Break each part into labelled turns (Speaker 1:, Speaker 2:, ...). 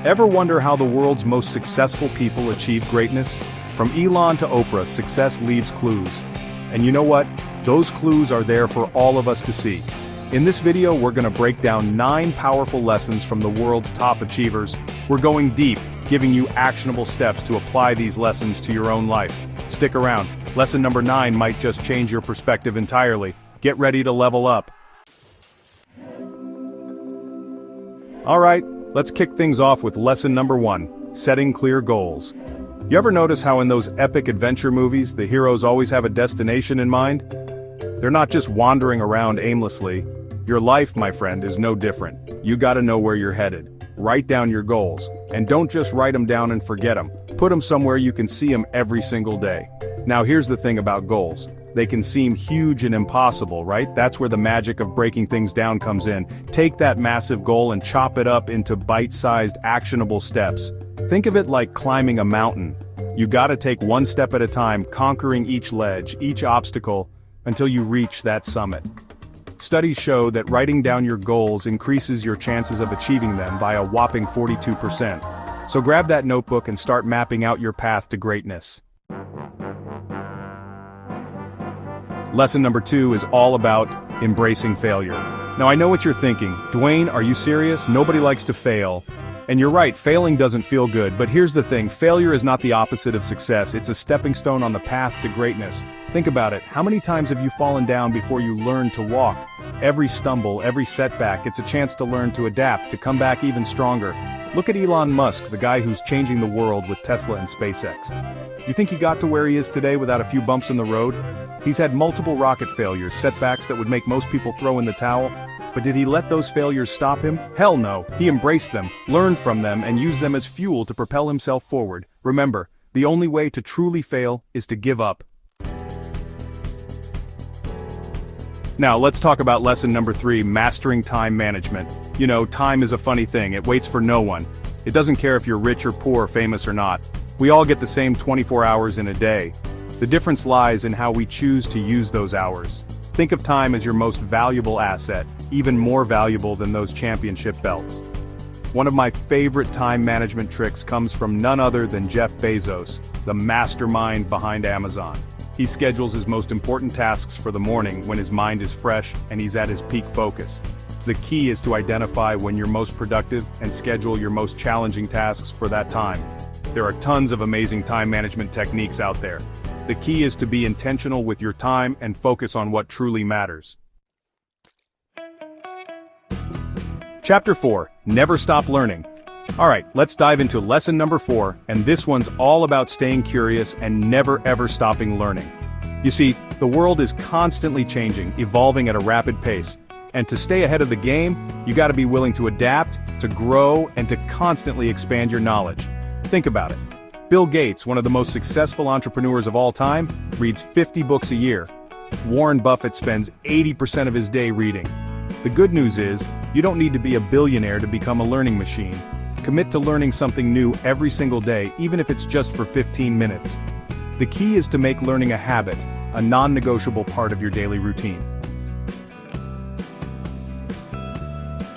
Speaker 1: Ever wonder how the world's most successful people achieve greatness? From Elon to Oprah, success leaves clues. And you know what? Those clues are there for all of us to see. In this video, we're going to break down 9 powerful lessons from the world's top achievers. We're going deep, giving you actionable steps to apply these lessons to your own life. Stick around. Lesson number 9 might just change your perspective entirely. Get ready to level up. All right, let's kick things off with lesson number 1, setting clear goals. You ever notice how in those epic adventure movies, the heroes always have a destination in mind? They're not just wandering around aimlessly. Your life, my friend, is no different. You gotta know where you're headed. Write down your goals. And don't just write them down and forget them. Put them somewhere you can see them every single day. Now here's the thing about goals. They can seem huge and impossible, right? That's where the magic of breaking things down comes in. Take that massive goal and chop it up into bite-sized, actionable steps. Think of it like climbing a mountain. You gotta take one step at a time, conquering each ledge, each obstacle, until you reach that summit. Studies show that writing down your goals increases your chances of achieving them by a whopping 42%. So grab that notebook and start mapping out your path to greatness. Lesson number 2 is all about embracing failure. Now I know what you're thinking. Dwayne, are you serious? Nobody likes to fail. And you're right, failing doesn't feel good, but here's the thing, failure is not the opposite of success, it's a stepping stone on the path to greatness. Think about it, how many times have you fallen down before you learned to walk? Every stumble, every setback, it's a chance to learn to adapt, to come back even stronger. Look at Elon Musk, the guy who's changing the world with Tesla and SpaceX. You think he got to where he is today without a few bumps in the road? He's had multiple rocket failures, setbacks that would make most people throw in the towel. But did he let those failures stop him? Hell no, he embraced them, learned from them, and used them as fuel to propel himself forward. Remember, the only way to truly fail is to give up. Now let's talk about lesson number 3, mastering time management. You know, time is a funny thing, it waits for no one. It doesn't care if you're rich or poor, famous or not. We all get the same 24 hours in a day. The difference lies in how we choose to use those hours. Think of time as your most valuable asset, even more valuable than those championship belts. One of my favorite time management tricks comes from none other than Jeff Bezos, the mastermind behind Amazon. He schedules his most important tasks for the morning when his mind is fresh and he's at his peak focus. The key is to identify when you're most productive and schedule your most challenging tasks for that time. There are tons of amazing time management techniques out there. The key is to be intentional with your time and focus on what truly matters. Chapter 4, Never Stop Learning. Alright, let's dive into lesson number 4, and this one's all about staying curious and never ever stopping learning. You see, the world is constantly changing, evolving at a rapid pace. And to stay ahead of the game, you gotta be willing to adapt, to grow, and to constantly expand your knowledge. Think about it. Bill Gates, one of the most successful entrepreneurs of all time, reads 50 books a year. Warren Buffett spends 80% of his day reading. The good news is, you don't need to be a billionaire to become a learning machine. Commit to learning something new every single day, even if it's just for 15 minutes. The key is to make learning a habit, a non-negotiable part of your daily routine.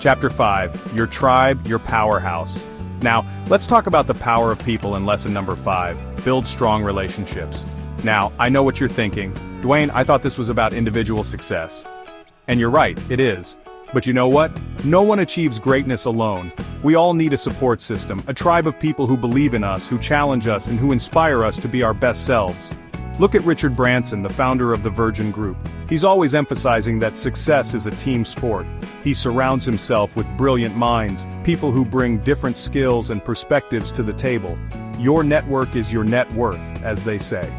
Speaker 1: Chapter 5, Your Tribe, Your Powerhouse. Now, let's talk about the power of people in lesson number 5, build strong relationships. Now, I know what you're thinking, Dwayne, I thought this was about individual success. And you're right, it is. But you know what? No one achieves greatness alone. We all need a support system, a tribe of people who believe in us, who challenge us, and who inspire us to be our best selves. Look at Richard Branson, the founder of the Virgin Group. He's always emphasizing that success is a team sport. He surrounds himself with brilliant minds, people who bring different skills and perspectives to the table. Your network is your net worth, as they say.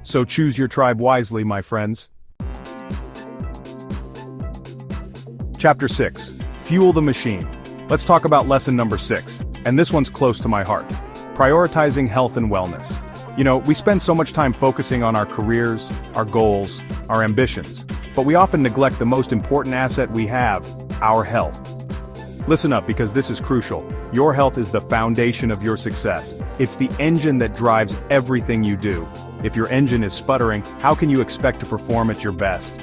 Speaker 1: So choose your tribe wisely, my friends. Chapter 6, Fuel the Machine. Let's talk about lesson number 6, and this one's close to my heart. Prioritizing health and wellness. You know, we spend so much time focusing on our careers, our goals, our ambitions, but we often neglect the most important asset we have, our health. Listen up, because this is crucial. Your health is the foundation of your success. It's the engine that drives everything you do. If your engine is sputtering, how can you expect to perform at your best?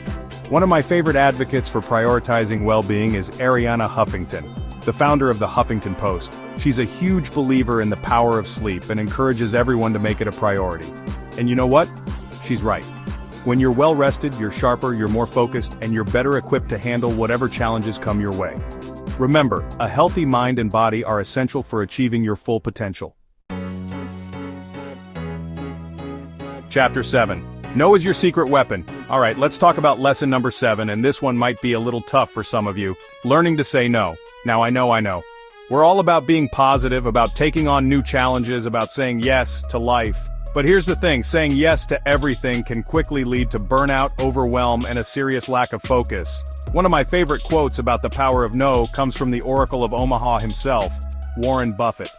Speaker 1: One of my favorite advocates for prioritizing well-being is Arianna Huffington. the founder of the Huffington Post. She's a huge believer in the power of sleep and encourages everyone to make it a priority. And you know what? She's right. When you're well rested, you're sharper, you're more focused, and you're better equipped to handle whatever challenges come your way. Remember, a healthy mind and body are essential for achieving your full potential. Chapter 7. No is your secret weapon. Alright, let's talk about lesson number 7, and this one might be a little tough for some of you. Learning to say no. Now I know. We're all about being positive, about taking on new challenges, about saying yes to life. But here's the thing, saying yes to everything can quickly lead to burnout, overwhelm, and a serious lack of focus. One of my favorite quotes about the power of no comes from the Oracle of Omaha himself, Warren Buffett.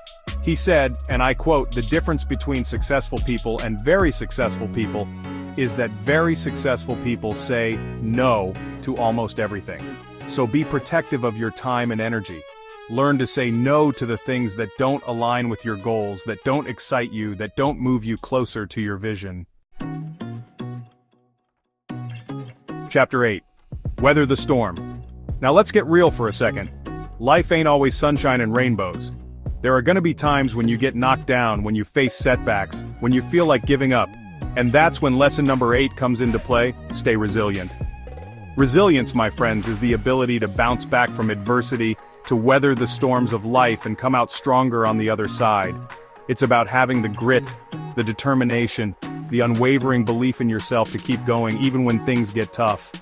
Speaker 1: He said, and I quote, "The difference between successful people and very successful people is that very successful people say no to almost everything. So be protective of your time and energy. Learn to say no to the things that don't align with your goals, that don't excite you, that don't move you closer to your vision." Chapter 8. Weather the storm. Now let's get real for a second. Life ain't always sunshine and rainbows. There are gonna be times when you get knocked down, when you face setbacks, when you feel like giving up. And that's when lesson number 8 comes into play: stay resilient. Resilience, my friends, is the ability to bounce back from adversity, to weather the storms of life and come out stronger on the other side. It's about having the grit, the determination, the unwavering belief in yourself to keep going even when things get tough.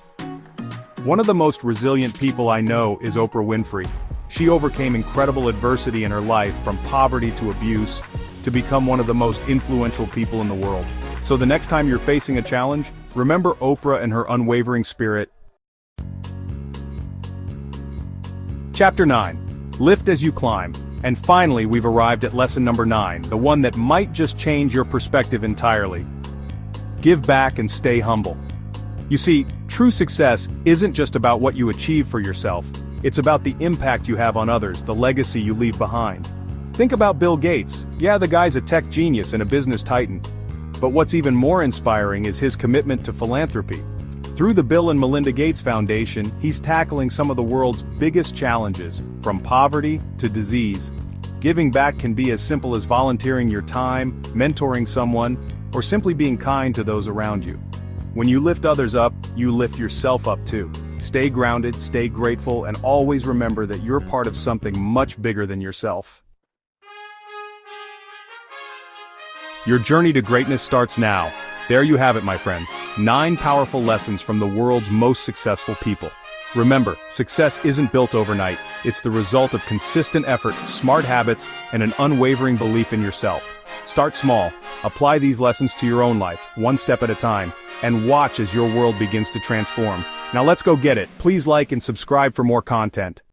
Speaker 1: One of the most resilient people I know is Oprah Winfrey. She overcame incredible adversity in her life, from poverty to abuse, to become one of the most influential people in the world. So the next time you're facing a challenge, remember Oprah and her unwavering spirit. Chapter 9. Lift as you climb. And finally, we've arrived at lesson number 9, the one that might just change your perspective entirely. Give back and stay humble. You see, true success isn't just about what you achieve for yourself. It's about the impact you have on others, the legacy you leave behind. Think about Bill Gates. Yeah, the guy's a tech genius and a business titan. But what's even more inspiring is his commitment to philanthropy. Through the Bill and Melinda Gates Foundation, he's tackling some of the world's biggest challenges, from poverty to disease. Giving back can be as simple as volunteering your time, mentoring someone, or simply being kind to those around you. When you lift others up, you lift yourself up too. Stay grounded, stay grateful, and always remember that you're part of something much bigger than yourself. Your journey to greatness starts now. There you have it, my friends. 9 powerful lessons from the world's most successful people. Remember, success isn't built overnight. It's the result of consistent effort, smart habits, and an unwavering belief in yourself. Start small. Apply these lessons to your own life, one step at a time, and watch as your world begins to transform. Now let's go get it. Please like and subscribe for more content.